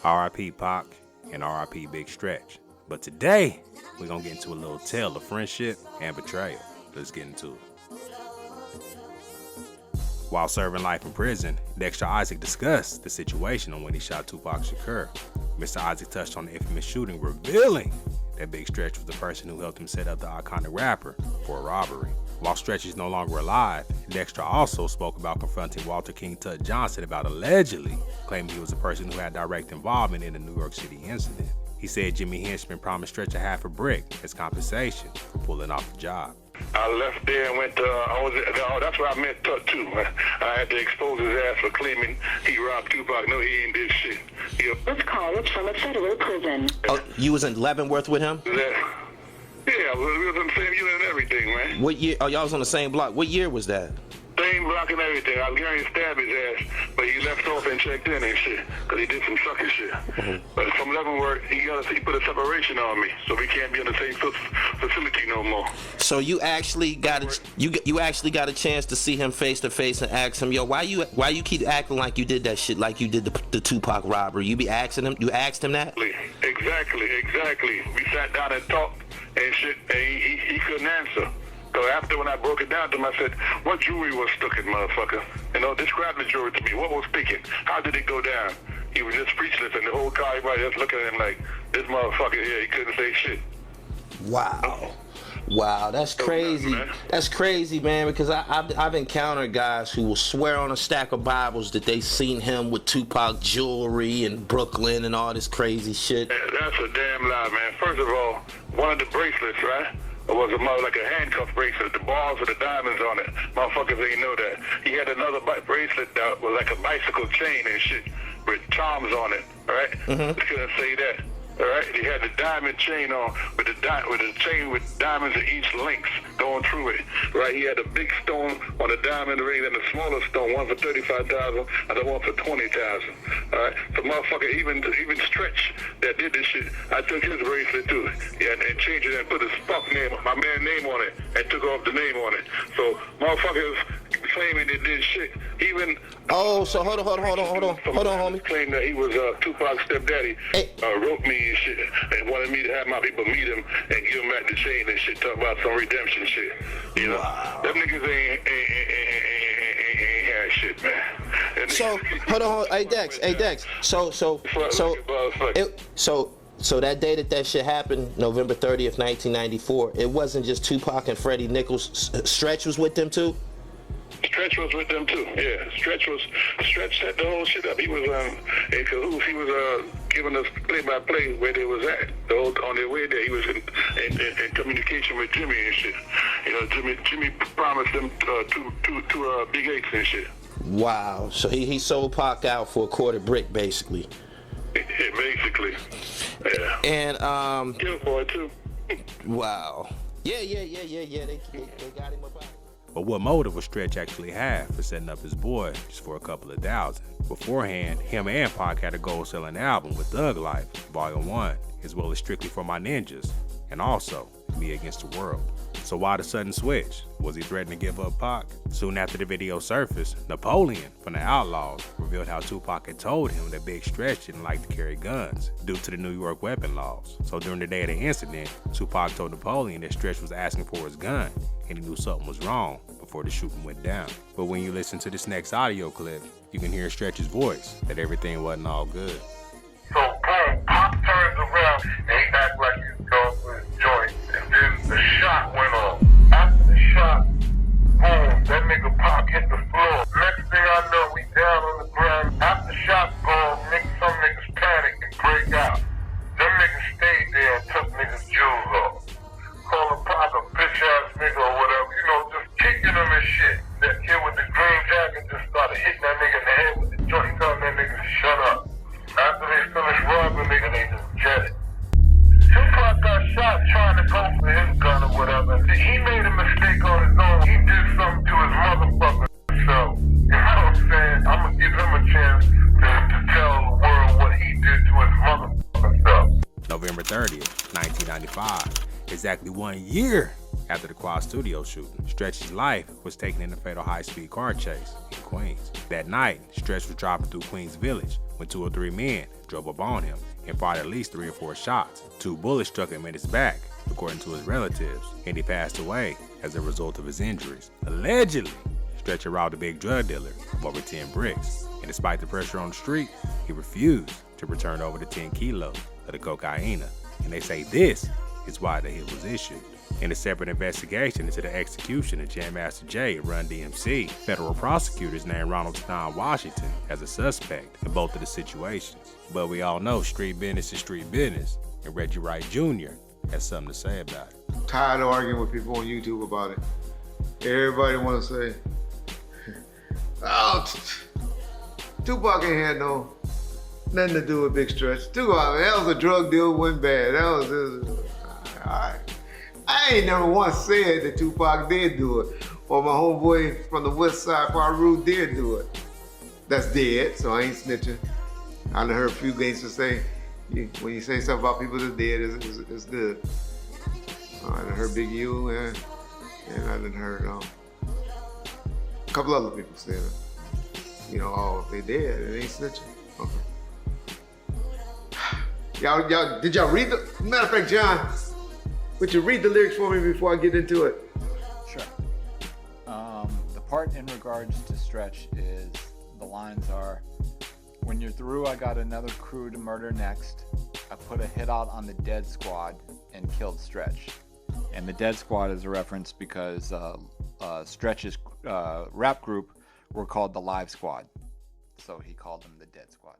R.I.P. Pac and R.I.P. Big Stretch. But today, we're going to get into a little tale of friendship and betrayal. Let's get into it. While serving life in prison, Dexter Isaac discussed the situation on when he shot Tupac Shakur. Mr. Isaac touched on the infamous shooting, revealing that Big Stretch was the person who helped him set up the iconic rapper for a robbery. While Stretch is no longer alive, Dexter also spoke about confronting Walter King Tut Johnson about allegedly claiming he was the person who had direct involvement in the New York City incident. He said Jimmy Henchman promised Stretch a half a brick as compensation for pulling off the job. I left there and went to, that's where I met Tut too. I had to expose his ass for claiming he robbed Tupac. No, he ain't did shit. This call is from a federal prison. Oh, you was in Leavenworth with him? Yeah, we was in the same unit and everything, man. What year? Oh, y'all was on the same block. What year was that? Same block and everything. I was going to stab his ass, but he left off and checked in and shit, because he did some sucker shit. But from Leavenworth, he put a separation on me, so we can't be in the same facility no more. So you actually got you actually got a chance to see him face to face and ask him, yo, why you keep acting like you did that shit, like you did the Tupac robbery? You be asking him, you asked him that? Exactly. We sat down and talked and shit, and he couldn't answer. So after when I broke it down to him, I said, what jewelry was stuck in, motherfucker? You know, describe the jewelry to me. What was speaking? How did it go down? He was just speechless, and the whole car, everybody just looking at him like, this motherfucker here, he couldn't say shit. Wow, that's crazy. That's crazy, man, because I've encountered guys who will swear on a stack of Bibles that they seen him with Tupac jewelry in Brooklyn and all this crazy shit. That's a damn lie, man. First of all, one of the bracelets, right? It was like a handcuff bracelet, the balls with the diamonds on it. Motherfuckers ain't know that. He had another bracelet that was like a bicycle chain and shit with charms on it, right? I couldn't say that. All right, he had the diamond chain on with the chain with diamonds at each length going through it. Right, he had a big stone on the diamond ring and a smaller stone, one for $35,000 and the one for $20,000. All right, so motherfucker, even Stretch that did this shit, I took his bracelet too, yeah, and changed it and put a Spock name, my man name on it, and took off the name on it. So motherfuckers claiming they did shit. Even so hold on, homie. Claimed that he was Tupac's stepdaddy. Wrote me and shit, and wanted me to have my people meet him and give him back the chain and shit. Talk about some redemption shit. You know, them niggas ain't had shit, man. And so hold on, hey Dex. So that day that shit happened, November 30th, 1994, it wasn't just Tupac and Freddie Nichols. Stretch was with them too? Stretch was with them too, yeah. Stretch set the whole shit up. He was in cahoots. He was giving us play-by-play where they was at. On their way there, he was in communication with Jimmy and shit. You know, Jimmy promised them two big eights and shit. Wow. So he sold Pac out for a quarter brick, basically. Yeah, basically. Yeah. And Kill boy too. Wow. Yeah. They got him up out. But what motive would Stretch actually have for setting up his boy just for a couple of thousand? Beforehand, him and Pac had a gold-selling album with Thug Life, Volume 1, as well as Strictly for My Ninjas, and also Me Against the World. So why the sudden switch? Was he threatening to give up Pac? Soon after the video surfaced, Napoleon from the Outlaws revealed how Tupac had told him that Big Stretch didn't like to carry guns due to the New York weapon laws. So during the day of the incident, Tupac told Napoleon that Stretch was asking for his gun and he knew something was wrong before the shooting went down. But when you listen to this next audio clip, you can hear Stretch's voice that everything wasn't all good. So boom, Pac turns around and he act like he's going for his joint, and then the shot went off. After the shot, boom, that nigga Pac hit the floor. Next thing I know, we down on the ground. After the shot's gone, some niggas panic and break out. Them niggas stayed there and took niggas' jewels off. Calling Pac a bitch ass nigga or whatever, you know, just kicking him and shit. That kid with the green jacket just started hitting that nigga in the head with the joint, telling that nigga to shut up. After they finished robbing nigga, they just jetted. Tupac got shot trying to go for his gun or whatever. He made a mistake on his own. He did something to his motherfucker self. You know what I'm saying? I'm gonna give him a chance to tell the world what he did to his motherfucker self. November 30th, 1995, exactly 1 year after the Quad Studio shooting, Stretch's life was taken in a fatal high-speed car chase in Queens. That night, Stretch was driving through Queens Village when 2 or 3 men drove up on him and fired at least 3 or 4 shots. 2 bullets struck him in his back, according to his relatives, and he passed away as a result of his injuries. Allegedly, Stretch robbed a big drug dealer of over 10 bricks, and despite the pressure on the street, he refused to return over the 10 kilos of the cocaine, and they say this is why the hit was issued. In a separate investigation into the execution of Jam Master Jay at Run DMC, federal prosecutors named Ronald Stein Washington as a suspect in both of the situations. But we all know street business is street business, and Reggie Wright Jr. has something to say about it. I'm tired of arguing with people on YouTube about it. Everybody want to say, oh, Tupac ain't had nothing to do with Big Stretch. Tupac, that was a drug deal, wasn't bad. That was all right. I ain't never once said that Tupac did do it, or my homeboy from the West Side, Farouk, did do it. That's dead, so I ain't snitching. I done heard a few gangsters say, when you say something about people that's dead, it's good. I done heard Big U, and I done heard a couple other people say that. Oh, if they dead, it ain't snitching. Okay. Y'all, did y'all read the, matter of fact, John, would you read the lyrics for me before I get into it? Sure. The part in regards to Stretch is, the lines are, when you're through, I got another crew to murder next. I put a hit out on the Dead Squad and killed Stretch. And the Dead Squad is a reference because Stretch's rap group were called the Live Squad. So he called them the Dead Squad.